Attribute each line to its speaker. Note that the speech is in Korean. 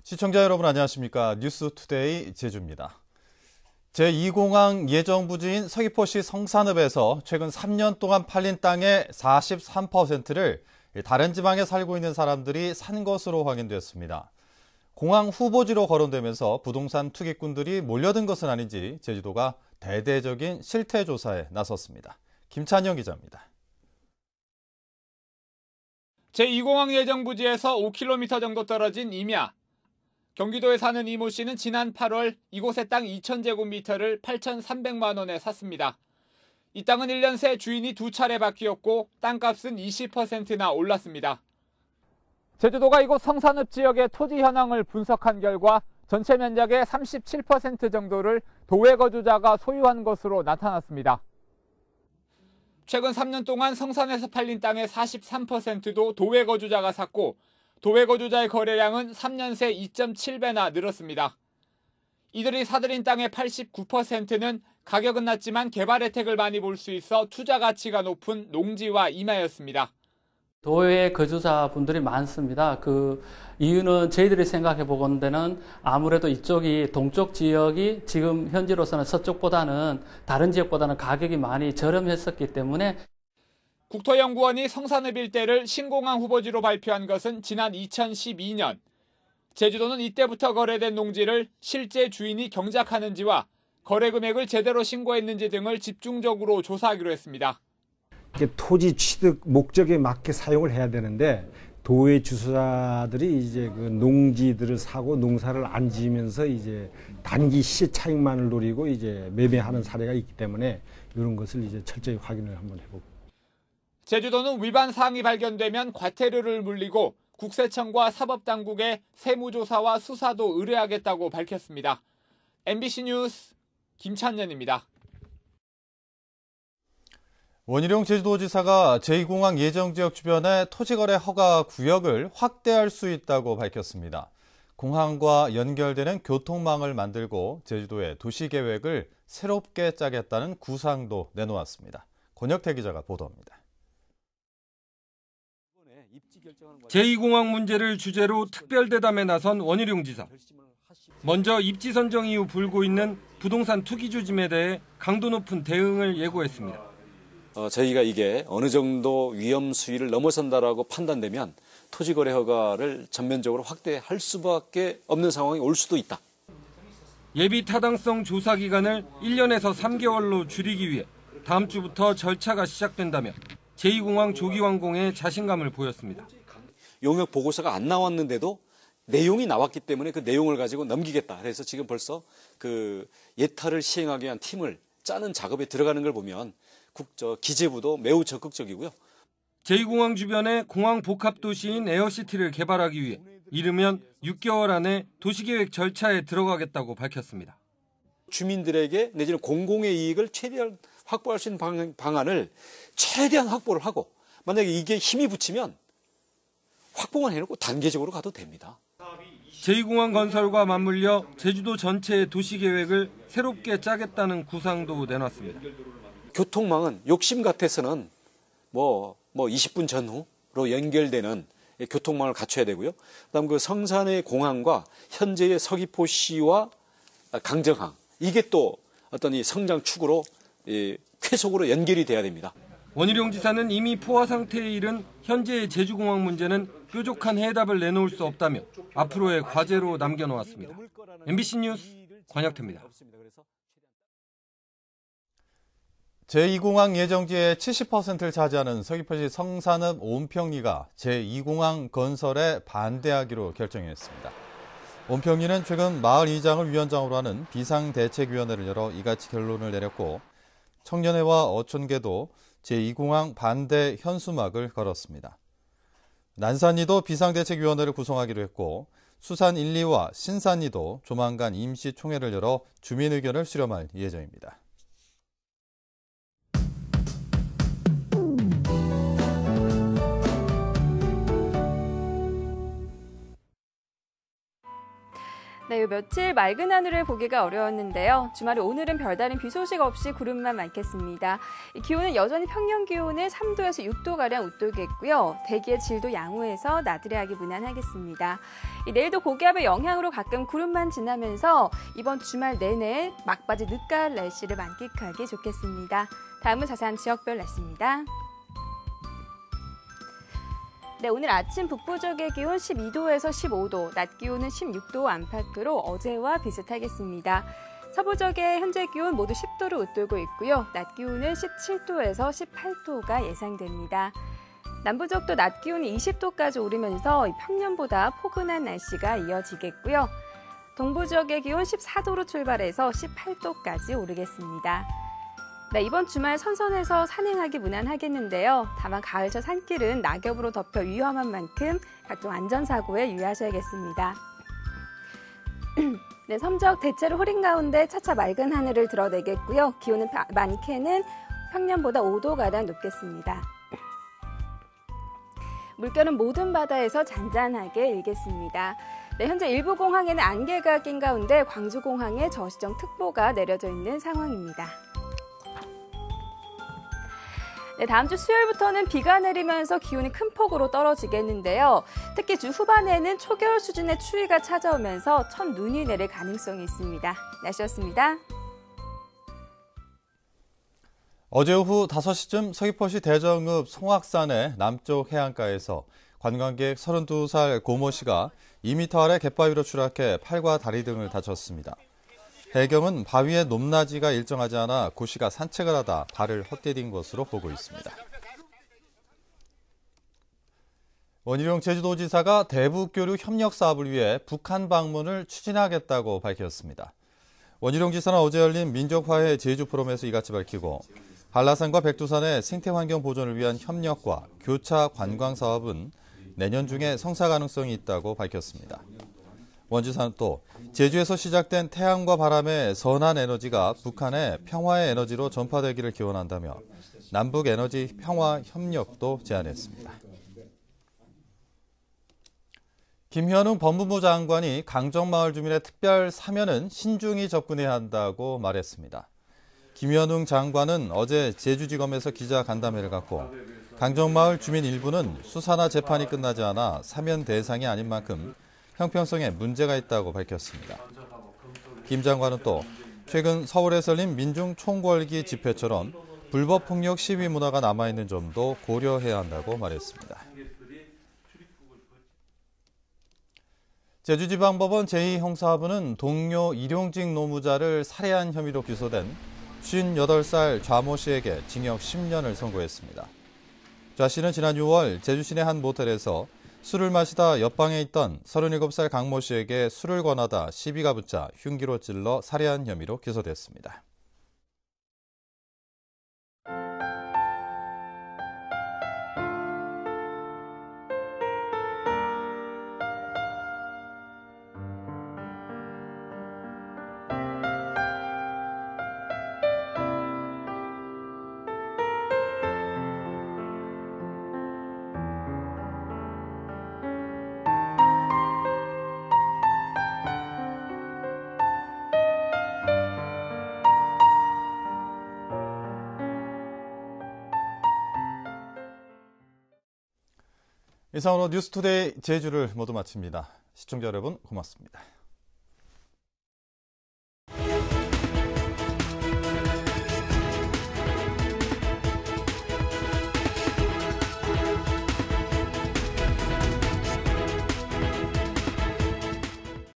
Speaker 1: 시청자 여러분 안녕하십니까? 뉴스투데이 제주입니다. 제2공항 예정 부지인 서귀포시 성산읍에서 최근 3년 동안 팔린 땅의 43%를 다른 지방에 살고 있는 사람들이 산 것으로 확인됐습니다. 공항 후보지로 거론되면서 부동산 투기꾼들이 몰려든 것은 아닌지 제주도가 대대적인 실태 조사에 나섰습니다. 김찬영 기자입니다.
Speaker 2: 제2공항 예정 부지에서 5km 정도 떨어진 임야. 경기도에 사는 이모 씨는 지난 8월 이곳의 땅 2,000제곱미터를 8,300만 원에 샀습니다. 이 땅은 1년 새 주인이 2차례 바뀌었고 땅값은 20%나 올랐습니다. 제주도가 이곳 성산읍 지역의 토지 현황을 분석한 결과 전체 면적의 37% 정도를 도외 거주자가 소유한 것으로 나타났습니다. 최근 3년 동안 성산에서 팔린 땅의 43%도 도외 거주자가 샀고 도외 거주자의 거래량은 3년 새 2.7배나 늘었습니다. 이들이 사들인 땅의 89%는 가격은 낮지만 개발 혜택을 많이 볼 수 있어 투자 가치가 높은 농지와 임야였습니다.
Speaker 3: 도외 거주자분들이 많습니다. 그 이유는 저희들이 생각해 보건대는 아무래도 이쪽이 동쪽 지역이 지금 현재로서는 서쪽보다는 다른 지역보다는 가격이 많이 저렴했었기 때문에
Speaker 2: 국토연구원이 성산읍 일대를 신공항 후보지로 발표한 것은 지난 2012년. 제주도는 이때부터 거래된 농지를 실제 주인이 경작하는지와 거래 금액을 제대로 신고했는지 등을 집중적으로 조사하기로 했습니다.
Speaker 4: 토지 취득 목적에 맞게 사용을 해야 되는데 도외 주소자들이 이제 그 농지들을 사고 농사를 안 지으면서 이제 단기 시세 차익만을 노리고 이제 매매하는 사례가 있기 때문에 이런 것을 이제 철저히 확인을 한번 해보고.
Speaker 2: 제주도는 위반 사항이 발견되면 과태료를 물리고 국세청과 사법당국에 세무조사와 수사도 의뢰하겠다고 밝혔습니다. MBC 뉴스 김찬년입니다.
Speaker 1: 원희룡 제주도지사가 제2공항 예정지역 주변의 토지거래 허가 구역을 확대할 수 있다고 밝혔습니다. 공항과 연결되는 교통망을 만들고 제주도의 도시계획을 새롭게 짜겠다는 구상도 내놓았습니다. 권혁태 기자가 보도합니다.
Speaker 5: 제2공항 문제를 주제로 특별대담에 나선 원희룡 지사. 먼저 입지 선정 이후 불고 있는 부동산 투기 조짐에 대해 강도 높은 대응을 예고했습니다.
Speaker 6: 저희가 이게 어느 정도 위험 수위를 넘어선다라고 판단되면 토지거래 허가를 전면적으로 확대할 수밖에 없는 상황이 올 수도 있다.
Speaker 5: 예비 타당성 조사 기간을 1년에서 3개월로 줄이기 위해 다음 주부터 절차가 시작된다며 제2공항 조기 완공에 자신감을 보였습니다.
Speaker 6: 용역 보고서가 안 나왔는데도 내용이 나왔기 때문에 그 내용을 가지고 넘기겠다. 그래서 지금 벌써 그 예타를 시행하기 위한 팀을 짜는 작업에 들어가는 걸 보면 기재부도 매우 적극적이고요.
Speaker 5: 제2공항 주변에 공항 복합도시인 에어시티를 개발하기 위해 이르면 6개월 안에 도시계획 절차에 들어가겠다고 밝혔습니다.
Speaker 6: 주민들에게 내지는 공공의 이익을 최대한 확보할 수 있는 방안을 최대한 확보를 하고 만약에 이게 힘이 붙이면 확보만 해놓고 단계적으로 가도 됩니다.
Speaker 5: 제2공항 건설과 맞물려 제주도 전체의 도시계획을 새롭게 짜겠다는 구상도 내놨습니다.
Speaker 6: 교통망은 욕심 같아서는 20분 전후로 연결되는 교통망을 갖춰야 되고요. 그다음 그 성산의 공항과 현재의 서귀포시와 강정항 이게 또 어떤 이 성장 축으로 쾌속으로 연결이 돼야 됩니다.
Speaker 5: 원희룡 지사는 이미 포화 상태에 이른 현재의 제주공항 문제는 뾰족한 해답을 내놓을 수 없다며 앞으로의 과제로 남겨놓았습니다. MBC 뉴스 권혁태입니다.
Speaker 1: 제2공항 예정지의 70%를 차지하는 서귀포시 성산읍 온평리가 제2공항 건설에 반대하기로 결정했습니다. 온평리는 최근 마을 이장을 위원장으로 하는 비상대책위원회를 열어 이같이 결론을 내렸고 청년회와 어촌계도 제2공항 반대 현수막을 걸었습니다. 난산리도 비상대책위원회를 구성하기로 했고 수산 1, 2와 신산리도 조만간 임시총회를 열어 주민 의견을 수렴할 예정입니다.
Speaker 7: 네, 요 며칠 맑은 하늘을 보기가 어려웠는데요. 주말에 오늘은 별다른 비 소식 없이 구름만 많겠습니다. 기온은 여전히 평년 기온을 3도에서 6도가량 웃돌겠고요. 대기의 질도 양호해서 나들이하기 무난하겠습니다. 내일도 고기압의 영향으로 가끔 구름만 지나면서 이번 주말 내내 막바지 늦가을 날씨를 만끽하기 좋겠습니다. 다음은 자세한 지역별 날씨입니다. 네, 오늘 아침 북부 지역의 기온 12도에서 15도, 낮 기온은 16도 안팎으로 어제와 비슷하겠습니다. 서부 지역의 현재 기온 모두 10도를 웃돌고 있고요. 낮 기온은 17도에서 18도가 예상됩니다. 남부 지역도 낮 기온이 20도까지 오르면서 평년보다 포근한 날씨가 이어지겠고요. 동부 지역의 기온 14도로 출발해서 18도까지 오르겠습니다. 네, 이번 주말 선선해서 산행하기 무난하겠는데요. 다만 가을철 산길은 낙엽으로 덮여 위험한 만큼 각종 안전사고에 유의하셔야겠습니다. 네, 섬적 대체로 흐린 가운데 차차 맑은 하늘을 드러내겠고요. 기온은 많게는 평년보다 5도가량 높겠습니다. 물결은 모든 바다에서 잔잔하게 일겠습니다. 네, 현재 일부 공항에는 안개가 낀 가운데 광주공항에 저시정특보가 내려져 있는 상황입니다. 네, 다음 주 수요일부터는 비가 내리면서 기온이 큰 폭으로 떨어지겠는데요. 특히 주 후반에는 초겨울 수준의 추위가 찾아오면서 첫눈이 내릴 가능성이 있습니다. 날씨였습니다.
Speaker 1: 어제 오후 5시쯤 서귀포시 대정읍 송악산의 남쪽 해안가에서 관광객 32살 고모 씨가 2m 아래 갯바위로 추락해 팔과 다리 등을 다쳤습니다. 해경은 바위의 높낮이가 일정하지 않아 고 씨가 산책을 하다 발을 헛디딘 것으로 보고 있습니다. 원희룡 제주도지사가 대북교류 협력 사업을 위해 북한 방문을 추진하겠다고 밝혔습니다. 원희룡 지사는 어제 열린 민족화해 제주 포럼에서 이같이 밝히고 한라산과 백두산의 생태환경 보존을 위한 협력과 교차 관광 사업은 내년 중에 성사 가능성이 있다고 밝혔습니다. 원 지사는 또 제주에서 시작된 태양과 바람의 선한 에너지가 북한의 평화의 에너지로 전파되기를 기원한다며 남북 에너지 평화 협력도 제안했습니다. 김현웅 법무부 장관이 강정마을 주민의 특별 사면은 신중히 접근해야 한다고 말했습니다. 김현웅 장관은 어제 제주지검에서 기자 간담회를 갖고 강정마을 주민 일부는 수사나 재판이 끝나지 않아 사면 대상이 아닌 만큼 형평성에 문제가 있다고 밝혔습니다. 김 장관은 또 최근 서울에서 열린 민중 총궐기 집회처럼 불법 폭력 시위 문화가 남아있는 점도 고려해야 한다고 말했습니다. 제주지방법원 제2형사부는 동료 일용직 노무자를 살해한 혐의로 기소된 58살 좌모 씨에게 징역 10년을 선고했습니다. 좌 씨는 지난 6월 제주 시내 한 모텔에서 술을 마시다 옆방에 있던 37살 강모 씨에게 술을 권하다 시비가 붙자 흉기로 찔러 살해한 혐의로 기소됐습니다. 이상으로 뉴스투데이 제주를 모두 마칩니다. 시청자 여러분 고맙습니다.